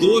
2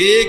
1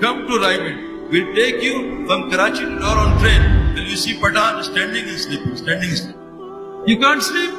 come to Raymond. We'll take you from Karachi to Lahore on train. Till you see Pathan standing and sleeping, standing and sleeping. You can't sleep.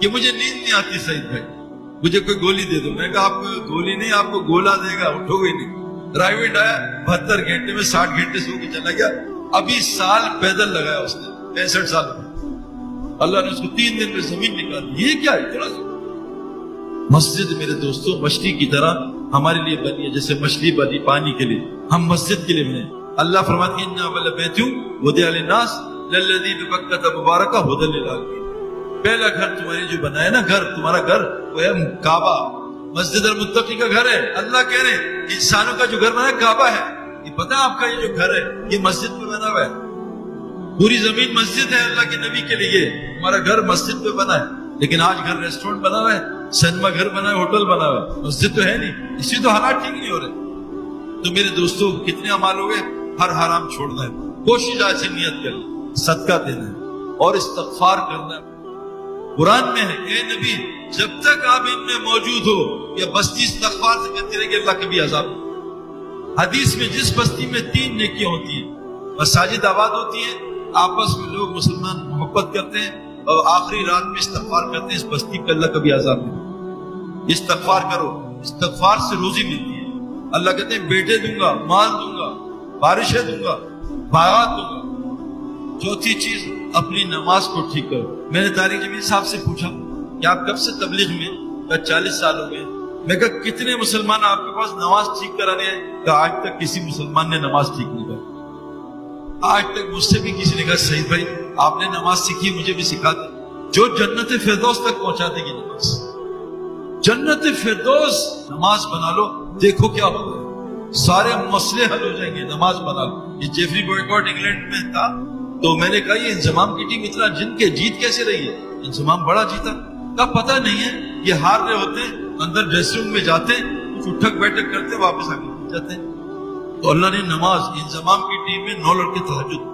کہ مجھے نیند نہیں آتی سعید بھائی، مجھے کوئی گولی دے دو. میں کہا آپ کو گولی نہیں، آپ کو گولا دے گا، اٹھو گے نہیں. پرائیویٹ آیا 72 گھنٹے میں 60 گھنٹے سو کے چلا گیا. ابھی سال پیدل لگایا اس نے 65 سال میں. اللہ نے اس کو 3 دن میں زمین نکال دی. یہ کیا ہے؟ تھوڑا سا مسجد میرے دوستوں مچھلی کی طرح ہمارے لیے بنی ہے، جیسے مچھلی بنی پانی کے لیے، ہم مسجد کے لیے بنے. اللہ فرماتے ہیں اِنَّا أَوَّلَ بَيْتٍ وُضِعَ لِلنَّاسِ لَلَّذِي بِبَكَّةَ مُبَارَكًا هُدًى لِلْعَالَمِينَ. پہلا گھر تمہارے جو بنا ہے نا، گھر تمہارا گھر وہ ہے کعبہ. مسجد المتقی کا گھر ہے. اللہ کہہ رہے ہیں انسانوں کا جو گھر بنا ہے کعبہ ہے. یہ پتہ ہے آپ کا یہ جو گھر ہے یہ مسجد پہ بنا ہوا ہے. پوری زمین مسجد ہے اللہ کے نبی کے لیے. ہمارا گھر مسجد پہ بنا ہے، لیکن آج گھر ریسٹورنٹ بنا ہوا ہے، سینما گھر بنا ہے، ہوٹل بنا ہوا ہے، مسجد تو ہے نہیں. اسی تو حالات ٹھیک نہیں ہو رہے. تو میرے دوستوں کتنے اعمال ہو گئے؟ ہر حرام چھوڑنا ہے. کوشش آج سے نیت کر لیں، صدقہ دینا ہے اور استغفار کرنا ہے. قرآن میں ہے اے نبی جب تک آپ ان میں موجود ہو یا بستی استغفار سے کرتے رہے گی اللہ کبھی عذاب. حدیث میں جس بستی میں 3 نیکیاں ہوتی ہیں، مساجد آباد ہوتی ہیں، آپس میں لوگ مسلمان محبت کرتے ہیں اور آخری رات میں استغفار کرتے ہیں، اس بستی پہ اللہ کبھی عذاب نہیں. استغفار کرو، استغفار سے روزی ملتی ہے. اللہ کہتے ہیں بیٹے دوں گا، مال دوں گا، بارشیں دوں گا، باغات دوں گا. چوتھی چیز اپنی نماز کو ٹھیک کرو. میں نے طارق جمیل صاحب سے پوچھا کہ آپ کب سے تبلیغ میں؟ کہا 40 سال ہو گئے. میں کہا کتنے مسلمان آپ کے پاس نماز ٹھیک کرانے ہیں؟ کہا آج تک کسی مسلمان نے نماز ٹھیک نہیں کری. آج تک مجھ سے بھی کسی نے کہا سعید بھائی آپ نے نماز سیکھی، مجھے بھی سکھا دی. جو جنت فردوس تک پہنچا دے گی نماز. جنت فردوس نماز بنا لو، دیکھو کیا ہوگا. سارے مسئلے حل ہو جائیں گے. نماز بنا لو. یہ جیفری بوائکاٹ انگلینڈ میں تھا تو میں نے کہا یہ انضمام کی ٹیم اتنا جن کے جیت کیسے رہی ہے؟ انضمام بڑا جیتا. کا پتہ نہیں ہے، یہ ہار رہے ہوتے اندر ڈریسنگ روم میں جاتے کچھ اٹھک بیٹھک کرتے واپس آگے جاتے. تو اللہ نے نماز انضمام کی ٹیم میں 9 لڑکے تہجد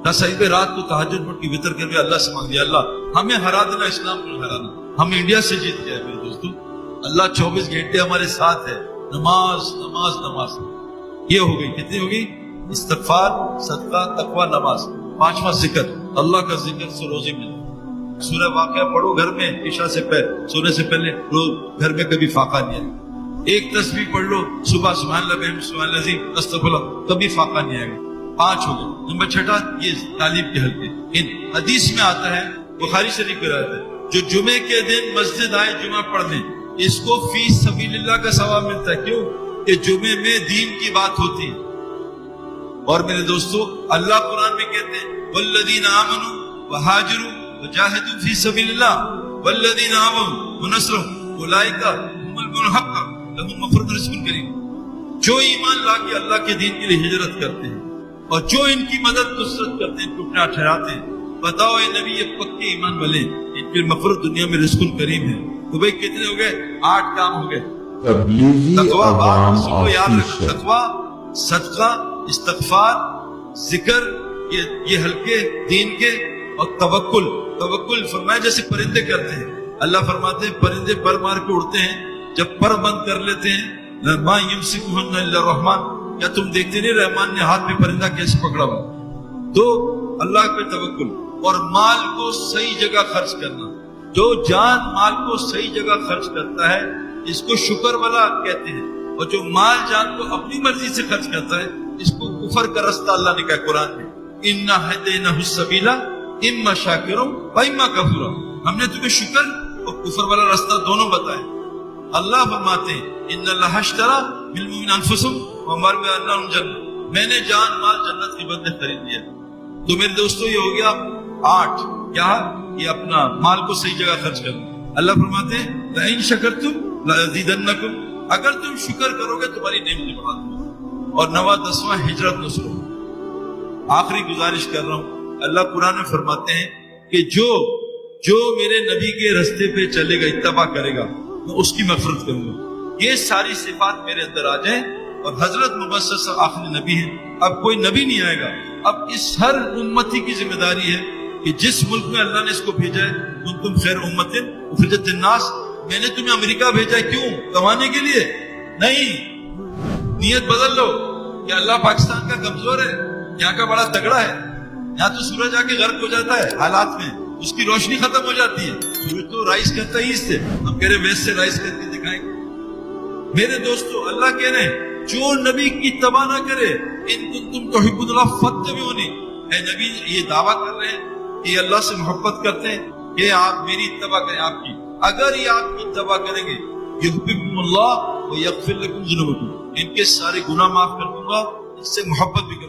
کا صحیح رات کو تہجد پڑھ کے وطر کر کے اللہ سے مانگ دیا اللہ ہمیں ہرا دینا، اسلام کو ہرانا. ہم انڈیا سے جیت گئے میرے دوستوں. اللہ 24 گھنٹے ہمارے ساتھ ہے. نماز نماز نماز یہ ہو گئی. کتنی ہو گئی؟ استغفار، صدقہ، تقوی، نماز. 5واں ذکر، اللہ کا ذکر سے روزی ملتی. سورہ واقعہ پڑھو گھر میں عشاء سے پہلے، سونے سے پہلے. روز گھر میں کبھی فاقہ نہیں آئے. ایک تسبیح پڑھ لو صبح، سبحان اللہ بحمدہ، سبحان اللہ العظیم، استغفر اللہ، کبھی فاقہ نہیں آئے گا. 5 ہو گئے. نمبر 6 یہ تعلیم کے حلقے. ان حدیث میں آتا ہے، بخاری شریف میں آتا ہے، جو جمعے کے دن مسجد آئے جمعہ پڑھ لیں اس کو فی سبیل اللہ کا ثواب ملتا ہے. کیوں؟ کہ جمعے میں دین کی بات ہوتی ہے. اور میرے دوستو اللہ قرآن میں کہتے ہیں والذین آمنوا وہاجروا وجاہدوا فی سبیل اللہ والذین آمنوا ونصروا اولئک هم المنحق لهم مغفرۃ ورزق کریم. جو ایمان لا کے اللہ کے دین کے لیے ہجرت کرتے ہیں اور جو ان کی مدد نصرت کرتے ہیں، ٹکڑا ٹھہراتے ہیں، بتاؤ اے نبی یہ پکے ایمان والے، ان کی مغفرت دنیا میں رزق کریم ہے. تو بھائی کتنے ہو گئے؟ 8 کام ہو گئے. تبلیغی عوام آفیشل. تقویٰ، صدقہ، استغفار، ذکر، یہ حلقے دین کے، اور توکل. توکل فرمایا جیسے پرندے کرتے ہیں. اللہ فرماتے ہیں پرندے پر مار کے اڑتے ہیں، جب پر بند کر لیتے ہیں ما یمسکہن الا الرحمن. کیا تم دیکھتے نہیں رحمان نے ہاتھ میں پرندہ کیسے پکڑا ہوا؟ تو اللہ پہ توکل. اور مال کو صحیح جگہ خرچ کرنا. جو جان مال کو صحیح جگہ خرچ کرتا ہے اس کو شکر والا کہتے ہیں، اور جو مال جان کو اپنی مرضی سے خرچ کرتا ہے اس کو کفر کا رستہ اللہ نے کہا قرآن میں اِنَّا هَدَيْنَاهُ السَّبِيلَ اِمَّا شَاكِرًا وَإِمَّا كَفُورًا. ہم نے تمہیں شکر اور کفر والا راستہ دونوں بتائے. اللہ فرماتے ہیں اِنَّ اللَّهَ اشْتَرَىٰ بِالْمُؤْمِنِينَ أَنفُسَهُمْ وَأَمْوَالَهُمْ بِأَنَّ لَهُمُ الْجَنَّةَ. میں نے جان مال جنت کی بدلے خرید لیا. تو میرے دوستو یہ ہو گیا 8. کیا؟ یہ اپنا مال کو صحیح جگہ خرچ کرنا. اللہ فرماتے ہیں لَئِن شَكَرْتُمْ لَأَزِيدَنَّكُمْ. اگر تم شکر کرو گے تمہاری نعمتیں بڑھا دوں گا. اور 9واں ہجرت نصرت. آخری گزارش کر رہا ہوں، اللہ قرآن میں فرماتے ہیں کہ جو میرے نبی کے رستے پہ چلے گا، اتباع کرے گا، میں اس کی مغفرت کروں گا. یہ ساری صفات میرے اندر آ جائیں. اور حضرت محمد صلی اللہ علیہ وسلم آخری نبی ہیں. اب کوئی نبی نہیں آئے گا. اب اس ہر امتی کی ذمہ داری ہے کہ جس ملک میں اللہ نے اس کو بھیجا ہے کنتم خیر امۃ اخرجت للناس. میں نے تمہیں امریکہ بھیجا ہے کیوں؟ کمانے کے لیے نہیں. نیت بدل لو کہ اللہ پاکستان کا کمزور ہے، یہاں کا بڑا تگڑا ہے، یہاں تو سورج آ کے غرق ہو جاتا ہے حالات میں. اس کی روشنی ختم ہو جاتی ہے. سورج تو رائز کرتا ہی اس سے، ہم کہہ رہے ویسٹ سے رائز کر کے دکھائیں گے. میرے دوستو، اللہ کہہ رہے ہیں جو نبی کی اتباع نہ کرے، ان کنتم تحبون اللہ فاتبعونی، اے نبی یہ دعویٰ کر رہے ہیں کہ یہ اللہ سے محبت کرتے ہیں کہ آپ میری اتباع کریں. آپ کی اگر یہ آپ کی اتباع کریں گے، یحببکم اللہ ویغفر لکم ذنوبکم، ان کے سارے گناہ معاف کر دوں گا، اس سے محبت بھی کروں گا.